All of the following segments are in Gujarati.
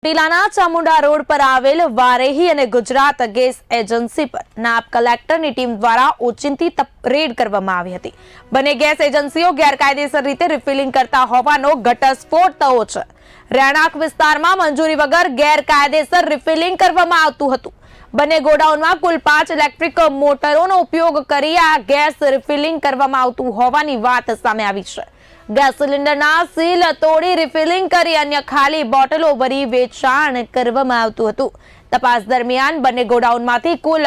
ચોટીલાના ચામુંડા રોડ પર આવેલ વારેહી અને ગુજરાત ગેસ એજન્સી પર નાયબ કલેક્ટરની ટીમ દ્વારા ઓચિંતી રેડ કરવામાં આવી હતી। બંને ગેસ એજન્સીઓ ગેરકાયદેસર રીતે રિફિલિંગ કરતા હોવાનો ઘટસ્ફોટ થયો છે। રહેણાંક વિસ્તારમાં મંજૂરી વગર ગેરકાયદેસર રિફિલિંગ કરવામાં આવતું હતું। બંને ગોડાઉનમાં કુલ 5 ઇલેક્ટ્રિક મોટરોનો ઉપયોગ કરી આ ગેસ રિફિલિંગ કરવામાં આવતું હોવાની વાત સામે આવી છે। ગેસ સિલિન્ડરના સીલ તોડી રિફિલિંગ કરી અન્ય ખાલી બોટલો ભરી વેચાણ કરવામાં આવતું હતું। તપાસ દરમિયાન બંને ગોડાઉનમાંથી કુલ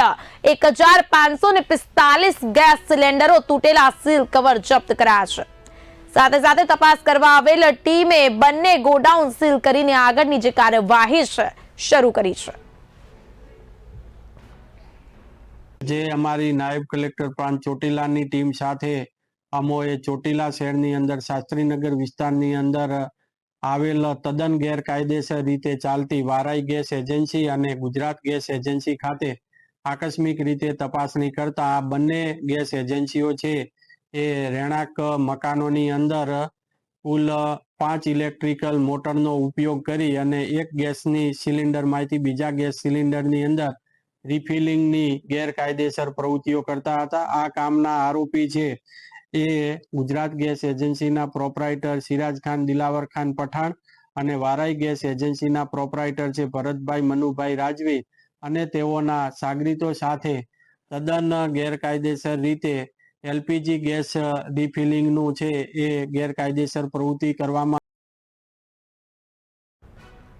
1545 ગેસ સિલિન્ડરો તૂટેલા સીલ કવર જપ્ત કરાયા છે। સાથે સાથે તપાસ કરવા આવેલ ટીમે બંને ગોડાઉન સીલ કરીને આગળની જે કાર્યવાહી છે શરૂ કરી છે। જે અમારી નાયબ કલેક્ટર પ્રાંત ચોટીલાની ટીમ સાથે અમોએ ચોટીલા શહેરની અંદર શાસ્ત્રીનગર વિસ્તારની અંદર આવેલ તદ્દન ગેરકાયદેસર રીતે ચાલતી વારાઈ ગેસ એજન્સી અને ગુજરાત ગેસ એજન્સી ખાતે આકસ્મિક રીતે તપાસણી કરતા આ બંને ગેસ એજન્સીઓ છે એ રહેણાંક મકાનોની અંદર કુલ 5 ઇલેક્ટ્રિકલ મોટરનો ઉપયોગ કરી અને એક ગેસની સિલિન્ડરમાંથી બીજા ગેસ સિલિન્ડરની અંદર રિફિલિંગની ગેરકાયદેસર પ્રવૃત્તિઓ કરતા હતા। આ કામના આરોપી છે એ ગુજરાત ગેસ એજન્સીના પ્રોપરાઇટર સિરાજ ખાન દિલાવર ખાન પઠાણ અને વારાઈ ગેસ એજન્સીના પ્રોપરાઇટર છે ભરતભાઈ મનુભાઈ રાજવી અને તેઓના સાગરીતો સાથે તદ્દન ગેરકાયદેસર રીતે એલપીજી ગેસ રિફિલિંગનું છે એ ગેરકાયદેસર પ્રવૃત્તિ કરવામાં